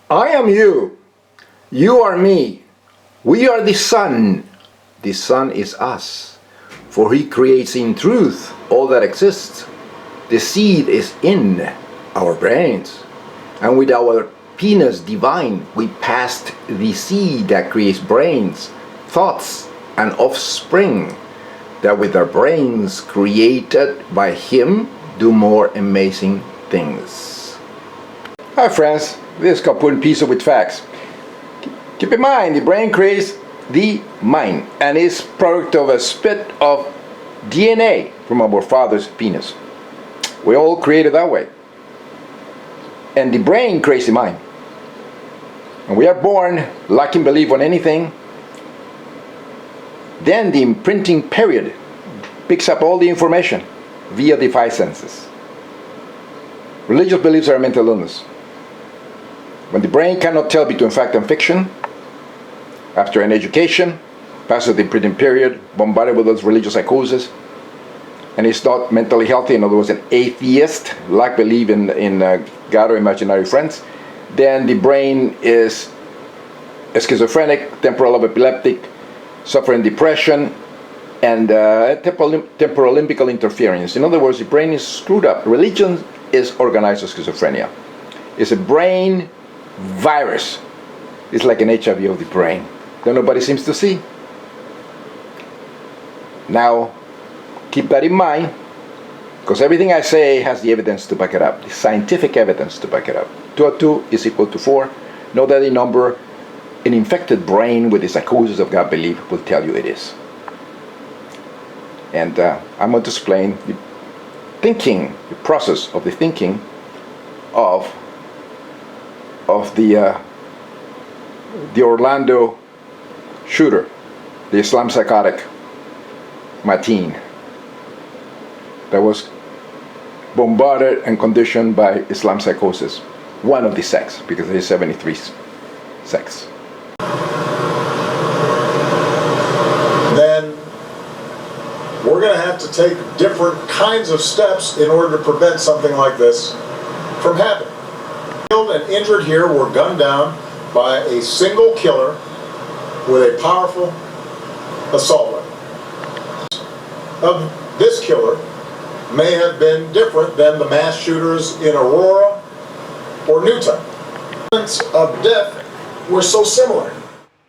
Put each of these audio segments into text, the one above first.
I am you. You are me. We are the Son. The Son is us. For he creates in truth all that exists. The seed is in our brains. And with our penis divine, we passed the seed that creates brains, thoughts, and offspring, that with our brains created by him do more amazing things. Hi friends, this is Kapun Piso with facts. Keep in mind, the brain creates the mind and is product of a spit of DNA from our father's penis. We're all created that way. And the brain creates the mind. And we are born lacking belief on anything. Then the imprinting period picks up all the information via the five senses. Religious beliefs are mental illness. When the brain cannot tell between fact and fiction, after an education, passes the imprinting period, bombarded with those religious psychosis, and is not mentally healthy, in other words, an atheist, lack belief in God or imaginary friends, then the brain is schizophrenic, temporal epileptic, suffering depression, and temporal limbical interference. In other words, the brain is screwed up. Religion is organized as schizophrenia. It's a brain virus. It's like an HIV of the brain that nobody seems to see. Now, keep that in mind, because everything I say has the evidence to back it up, the scientific evidence to back it up. 2 and 2 is equal to 4. Know that the number an infected brain with the psychosis of God belief will tell you it is. And I'm going to explain the thinking, the process of the thinking of the Orlando shooter, the Islam psychotic, Mateen, that was bombarded and conditioned by Islam psychosis, one of the sects, because there's 73 sects. Then we're going to have to take different kinds of steps in order to prevent something like this from happening. Killed and injured here were gunned down by a single killer with a powerful assault weapon. Of this killer may have been different than the mass shooters in Aurora or Newtown. Of death were so similar.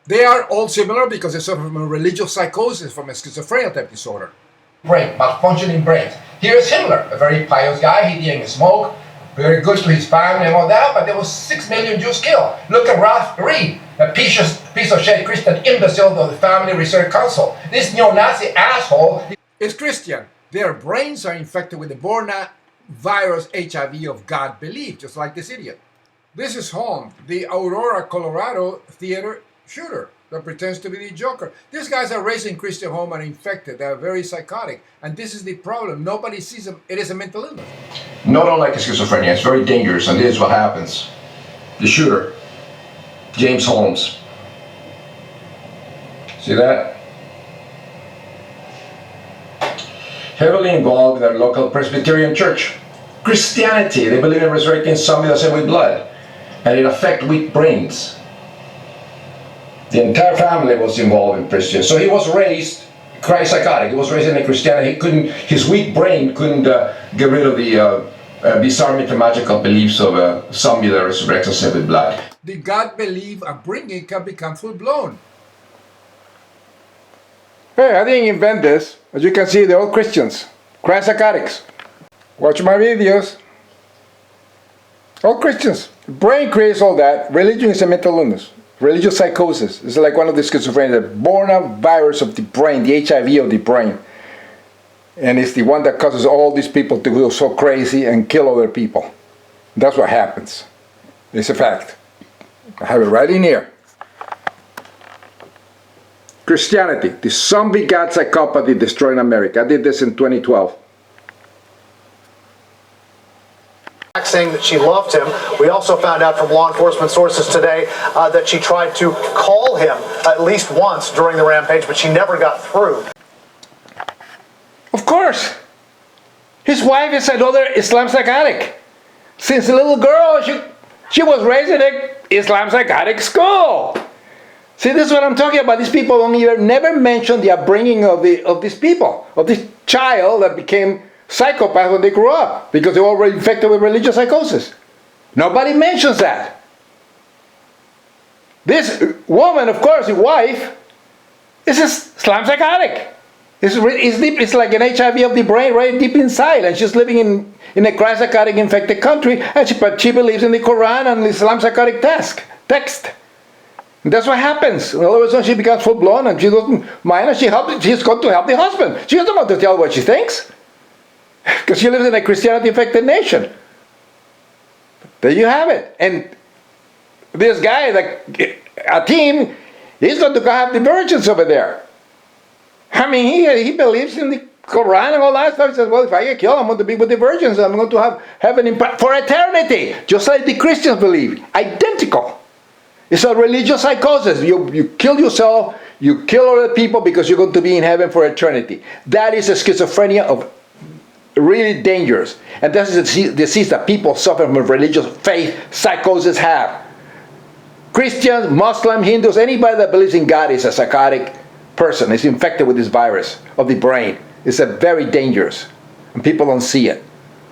They are all similar because they suffer from a religious psychosis, from a schizophrenia type disorder. Brain, malfunctioning brains. Here's Hitler, a very pious guy. He didn't smoke, very good to his family and all that, but there was 6 million Jews killed. Look at Ralph Reed, a piece of shit Christian imbecile of the Family Research Council. This neo-Nazi asshole is Christian. Their brains are infected with the Borna virus HIV of God belief, just like this idiot. This is Holmes, the Aurora, Colorado theater shooter that pretends to be the Joker. These guys are raised in Christian home and infected. They're very psychotic. And this is the problem. Nobody sees them. It is a mental illness. Not unlike schizophrenia. It's very dangerous, and this is what happens. The shooter, James Holmes. See that? Heavily involved with their local Presbyterian church. Christianity, they believe in resurrecting somebody that's with blood. And it affects weak brains. The entire family was involved in Christian. So he was raised Christ psychotic. He was raised in a Christianity. His weak brain couldn't get rid of the bizarre mythological beliefs of somebody that resurrects us with blood. The God belief upbringing can become full blown. Hey, I didn't invent this. As you can see, they're all Christians. Christ psychotics. Watch my videos. All Christians. The brain creates all that. Religion is a mental illness. Religious psychosis is like one of the schizophrenia, the Borna virus of the brain, the HIV of the brain. And it's the one that causes all these people to go so crazy and kill other people. That's what happens. It's a fact. I have it right in here. Christianity, the zombie god psychopathy destroying America. I did this in 2012. Saying that she loved him. We also found out from law enforcement sources today that she tried to call him at least once during the rampage, but she never got through. Of course. His wife is another Islam psychotic. Since a little girl, She was raised in an Islam psychotic school. See, this is what I'm talking about. These people don't even never mention the upbringing of these people, of this child that became psychopath when they grew up, because they were already infected with religious psychosis. Nobody mentions that. This woman, of course, the wife, is Islam psychotic. It's deep. It's like an HIV of the brain right deep inside, and she's living in a cry-psychotic infected country, but she believes in the Quran and the Islam psychotic text. And that's what happens. All of a sudden she becomes full-blown, and she doesn't mind, and she's got to help the husband. She doesn't want to tell what she thinks, because she lives in a Christianity-infected nation. There you have it. And this guy, Mateen, he's going to go have divergence over there. I mean, he believes in the Quran and all that stuff. He says, well, if I get killed, I'm going to be with the virgins. I'm going to have heaven for eternity, just like the Christians believe. Identical. It's a religious psychosis. You kill yourself, you kill other people because you're going to be in heaven for eternity. That is a schizophrenia of really dangerous. And that's the disease that people suffer from religious faith psychosis have. Christians, Muslims, Hindus, anybody that believes in God is a psychotic person. Is infected with this virus of the brain. It's a very dangerous, and people don't see it.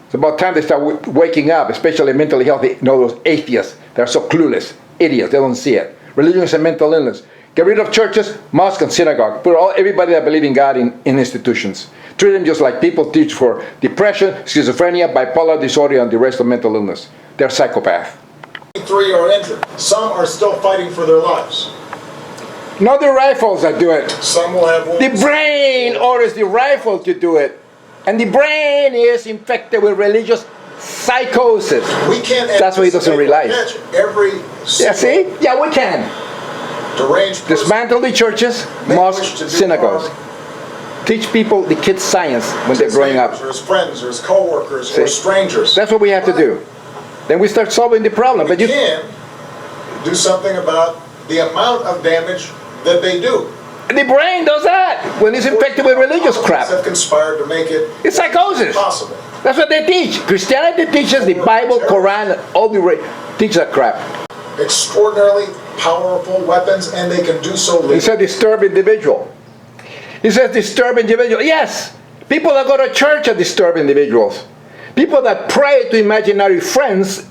It's about time they start waking up, especially mentally healthy, those atheists that are so clueless, idiots, they don't see it. Religion is a mental illness. Get rid of churches, mosques, and synagogue. Put everybody that believes in God in institutions. Treat them just like people teach for depression, schizophrenia, bipolar disorder, and the rest of mental illness. They're psychopaths. 3 are injured. Some are still fighting for their lives. Not the rifles that do it. Some will have wounds. The brain orders the rifle to do it. And the brain is infected with religious psychosis. We can't. That's what he doesn't realize. Every Yeah, see? Yeah, we can. deranged person Dismantle the churches, may mosques, wish to do synagogues. harm Teach people, the kids, science when to they're his growing neighbors up. or his friends or his co-workers See? or strangers. That's what we have to do. Then we start solving the problem. But We you can do something about the amount of damage that they do. the brain does that when it's infected with religious crap. Have conspired to make it It's psychosis. possible. That's what they teach. Christianity teaches the Bible, Quran, all the teach that crap. Extraordinarily powerful weapons, and they can do so He legally. said disturb individual. He says disturb individual. Yes, people that go to church are disturbed individuals. People that pray to imaginary friends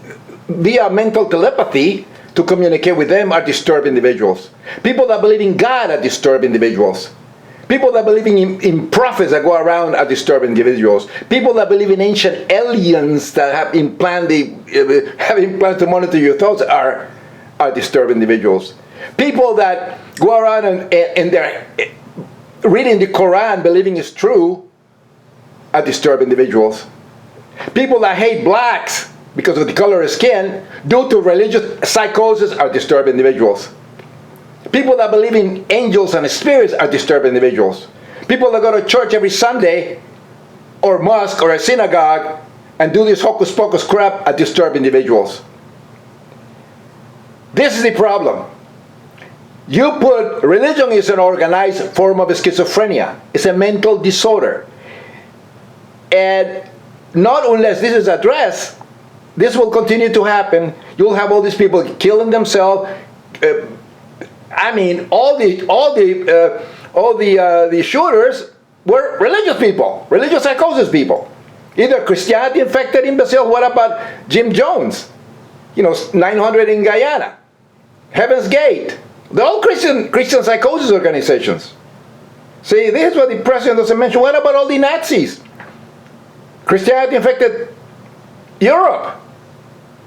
via mental telepathy to communicate with them are disturbed individuals. People that believe in God are disturbed individuals. People that believe in prophets that go around are disturbed individuals. People that believe in ancient aliens that have implanted to monitor your thoughts are disturbed individuals. People that go around and they're reading the Quran, believing it's true, are disturbed individuals. People that hate blacks because of the color of skin, due to religious psychosis, are disturbed individuals. People that believe in angels and spirits are disturbed individuals. People that go to church every Sunday, or mosque, or a synagogue, and do this hocus pocus crap are disturbed individuals. This is the problem. Religion is an organized form of schizophrenia. It's a mental disorder. And not unless this is addressed, this will continue to happen. You'll have all these people killing themselves. All the shooters were religious people, religious psychosis people. Either Christianity infected imbecile. What about Jim Jones? 900 in Guyana, Heaven's Gate. They're all Christian psychosis organizations. See, this is what the president doesn't mention. What about all the Nazis? Christianity infected Europe.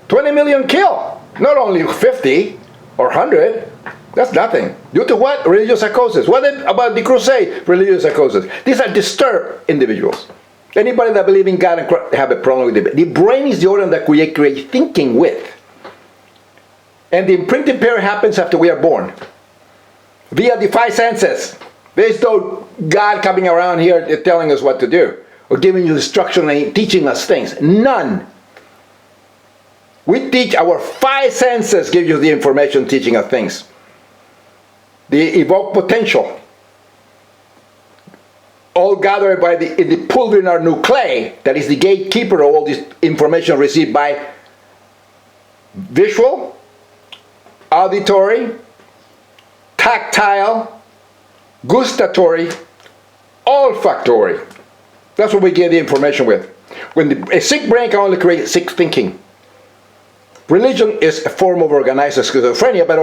20 million killed. Not only 50 or 100. That's nothing. Due to what? Religious psychosis. What about the crusade? Religious psychosis. These are disturbed individuals. Anybody that believes in God and have a problem with it. The brain is the organ that we create thinking with. And the imprinting period happens after we are born. Via the 5 senses. There's no God coming around here telling us what to do, or giving you instruction and teaching us things. None. We teach, our 5 senses give you the information teaching us things. The evoked potential, all gathered by in the pulvinar nuclei, that is the gatekeeper of all this information received by visual, auditory, tactile, gustatory, olfactory. That's what we get the information with. When a sick brain can only create sick thinking. Religion is a form of organized schizophrenia, but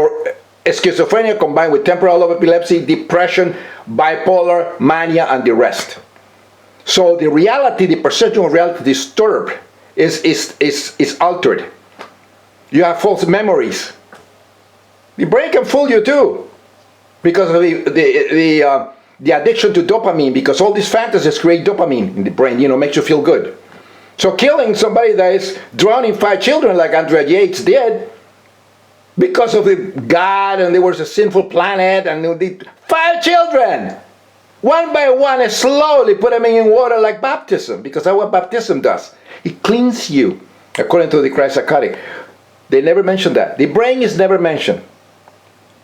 schizophrenia combined with temporal lobe epilepsy, depression, bipolar, mania, and the rest. So the reality, the perception of reality is disturbed, is altered. You have false memories. The brain can fool you too, because of the addiction to dopamine, because all these fantasies create dopamine in the brain, makes you feel good. So killing somebody that is drowning 5 children like Andrea Yates did, because of the God, and there was a sinful planet, and the 5 children, one by one, slowly put them in water like baptism, because that's what baptism does. It cleans you, according to the Psychotic. They never mention that. The brain is never mentioned.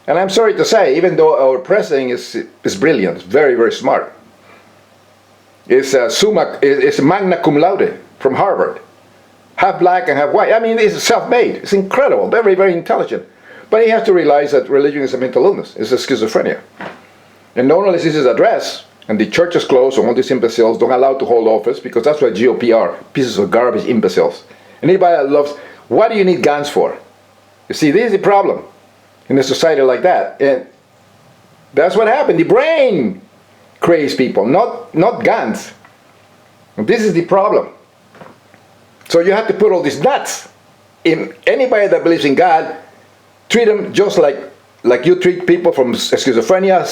And I'm sorry to say, even though our president is brilliant, very, very smart, is magna cum laude from Harvard, half black and half white. I mean, it's self-made. It's incredible, very, very intelligent. But he has to realize that religion is a mental illness. It's a schizophrenia. And not only is this addressed, and the church is closed, and all these imbeciles don't allow to hold office, because that's what GOP are, pieces of garbage imbeciles. Anybody that loves, what do you need guns for? You see, this is the problem in a society like that. And that's what happened. The brain creates people, not guns. And this is the problem. So you have to put all these nuts in anybody that believes in God. Treat them just like you treat people from schizophrenia,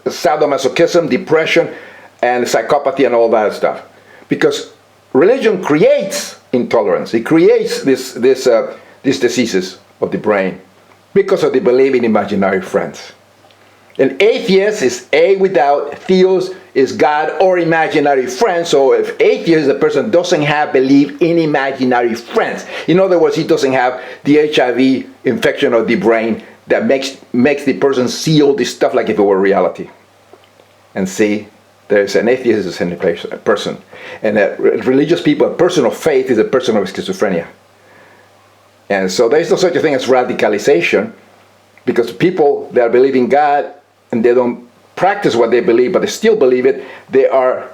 sadomasochism, depression, and psychopathy, and all that stuff. Because religion creates intolerance. It creates these diseases of the brain because of the belief in imaginary friends. An atheist is A without, theos is God or imaginary friends. So if atheist, the person doesn't have belief in imaginary friends. In other words, he doesn't have the HIV infection of the brain that makes the person see all this stuff like if it were reality. And see, there's an atheist is a person. And a religious people, a person of faith is a person of schizophrenia. And so there is no such a thing as radicalization, because people that believe in God and they don't practice what they believe, but they still believe it, they are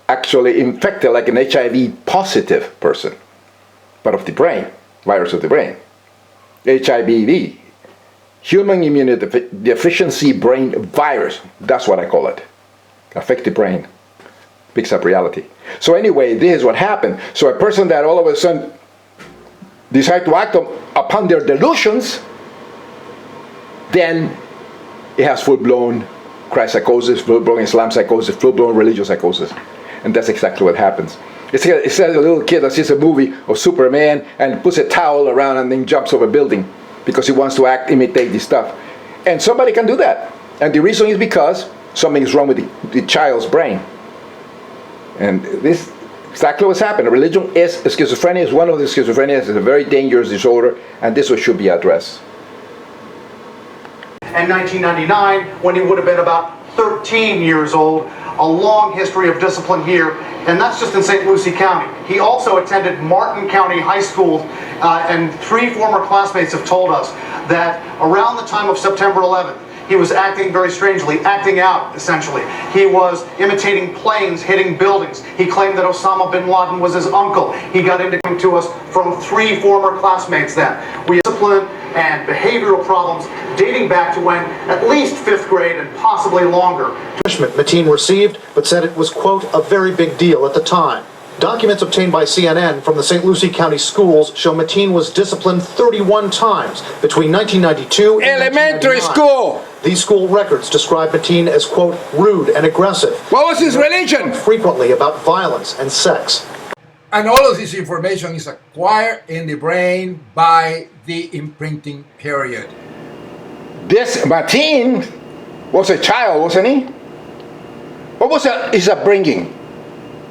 actually infected like an HIV positive person, but of the brain, virus of the brain. HIV, human immunity deficiency brain virus, that's what I call it. Affect the brain, picks up reality. So anyway, this is what happened. So a person that all of a sudden decide to act upon their delusions, then it has full-blown Christ psychosis, full-blown Islam psychosis, full-blown religious psychosis. And that's exactly what happens. It's like a little kid that sees a movie of Superman and puts a towel around and then jumps off a building because he wants to imitate this stuff. And somebody can do that. And the reason is because something is wrong with the child's brain. And this exactly what's happened. Religion is schizophrenia, is one of the schizophrenias. It's a very dangerous disorder, and this should be addressed. In 1999, when he would have been about 13 years old, a long history of discipline here, and that's just in St. Lucie County. He also attended Martin County High School, and 3 former classmates have told us that around the time of September 11th, he was acting very strangely, acting out, essentially. He was imitating planes hitting buildings. He claimed that Osama bin Laden was his uncle. He got into to us from 3 former classmates then. We have discipline and behavioral problems dating back to when at least 5th grade and possibly longer. Punishment Mateen received, but said it was, quote, a very big deal at the time. Documents obtained by CNN from the St. Lucie County schools show Mateen was disciplined 31 times between 1992 and elementary school. These school records describe Mateen as, quote, rude and aggressive. What was his religion? Frequently about violence and sex. And all of this information is acquired in the brain by the imprinting period. This Mateen was a child, wasn't he? What was his upbringing?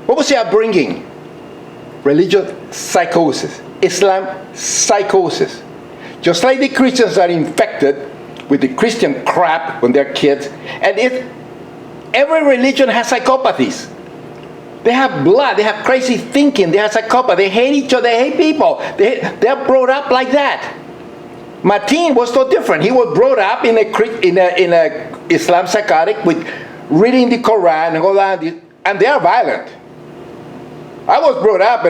What was the upbringing? Religious psychosis, Islam psychosis. Just like the Christians are infected with the Christian crap when they're kids, and every religion has psychopathies. They have blood, they have crazy thinking, they have psychopathy, they hate each other, they hate people. They're brought up like that. Mateen was no different. He was brought up in a Islam psychotic with reading the Quran and all that, and they are violent. I was brought up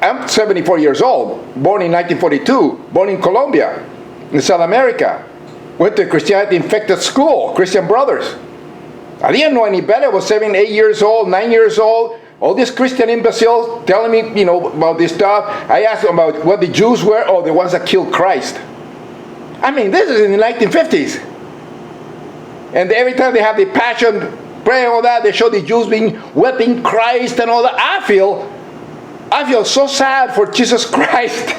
I'm 74 years old, born in 1942, born in Colombia, in South America. Went to a Christianity infected school, Christian Brothers. I didn't know any better. I was 7, 8 years old, 9 years old. All these Christian imbeciles telling me, about this stuff. I asked them about what the Jews were, or the ones that killed Christ. I mean, this is in the 1950s. And every time they have the Passion Prayer and all that, they show the Jews being whipping Christ and all that. I feel so sad for Jesus Christ.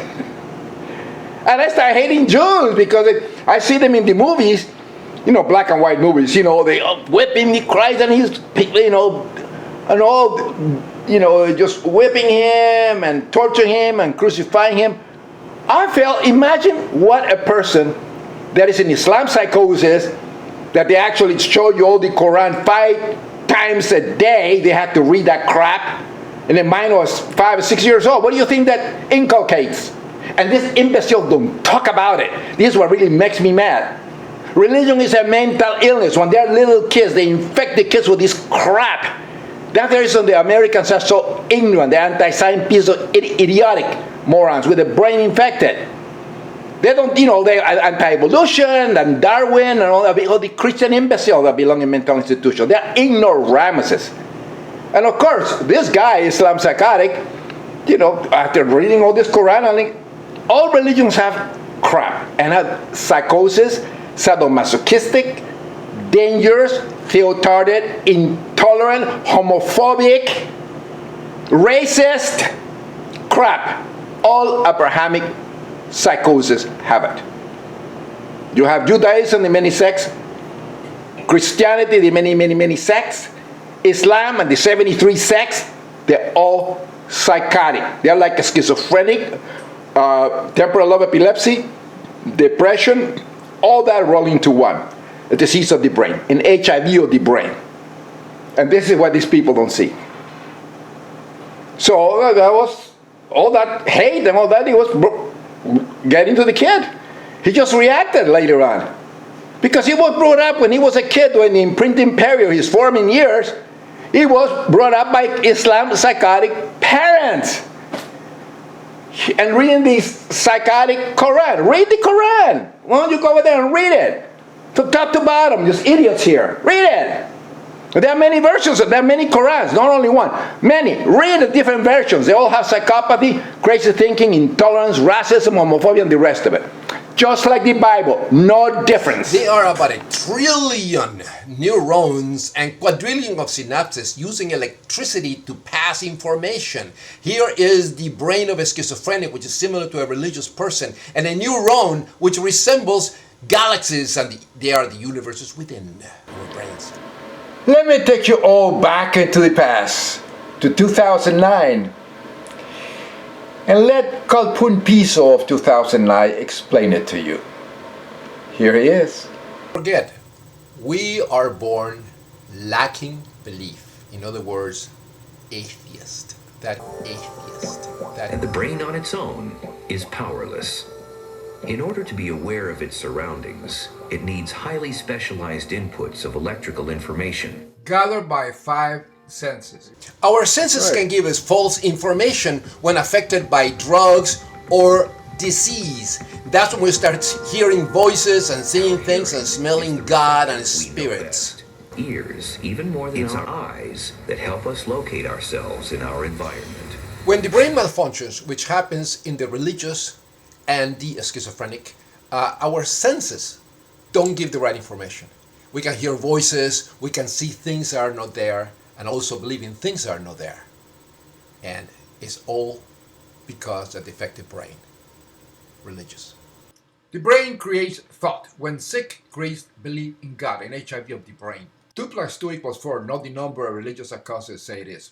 And I start hating Jews because I see them in the movies, black and white movies, they are whipping the Christ, and he's, and all, just whipping him and torturing him and crucifying him. I felt, imagine what a person that is in Islam psychosis, that they actually show you all the Quran 5 times a day, they have to read that crap, and then mine was 5 or 6 years old. What do you think that inculcates? And this imbecile don't talk about it. This is what really makes me mad. Religion is a mental illness. When they're little kids, they infect the kids with this crap. That's the reason the Americans are so ignorant. They're anti-science pieces of idiotic morons with the brain infected. They don't, they're anti-evolution and Darwin and all the Christian imbeciles that belong in mental institutions. They're ignoramuses. And of course, this guy, Islam psychotic, after reading all this Quran, all religions have crap and have psychosis, sadomasochistic, dangerous, theotarded, intolerant, homophobic, racist crap. All Abrahamic psychosis have it. You have Judaism, the many sects, Christianity, the many sects, Islam and the 73 sects. They're all psychotic. They're like a schizophrenic, temporal lobe epilepsy, depression, all that roll into one. A disease of the brain, an HIV of the brain. And this is what these people don't see. So that was all that hate and all that, he was getting to the kid. He just reacted later on. Because he was brought up when he was a kid, when the imprinting period, his forming years, he was brought up by Islam psychotic parents. And reading the psychotic Quran. Read the Quran. Why don't you go over there and read it? From top to bottom, just idiots here. Read it. There are many versions, there are many Qurans, not only one. Many. Read the different versions. They all have psychopathy, crazy thinking, intolerance, racism, homophobia, and the rest of it. Just like the Bible, no difference. There are about 1 trillion neurons and quadrillion of synapses using electricity to pass information. Here is the brain of a schizophrenic, which is similar to a religious person, and a neuron which resembles galaxies, and they are the universes within our brains. Let me take you all back into the past, to 2009. And let Kalpun Piso of 2009 explain it to you. Here he is. Forget, we are born lacking belief. In other words, atheist. And the brain on its own is powerless. In order to be aware of its surroundings, it needs highly specialized inputs of electrical information gathered by 5 senses. Our senses can give us false information when affected by drugs or disease. That's when we start hearing voices and seeing things and smelling God and spirits. Ears, even more than our eyes, that help us locate ourselves in our environment. When the brain malfunctions, which happens in the religious and the schizophrenic, our senses don't give the right information. We can hear voices, we can see things that are not there, and also believe in things that are not there. And it's all because of the defective brain. Religious. The brain creates thought. When sick, creates belief in God, an HIV of the brain. 2 + 2 = 4, not the number of religious psychoses say it is.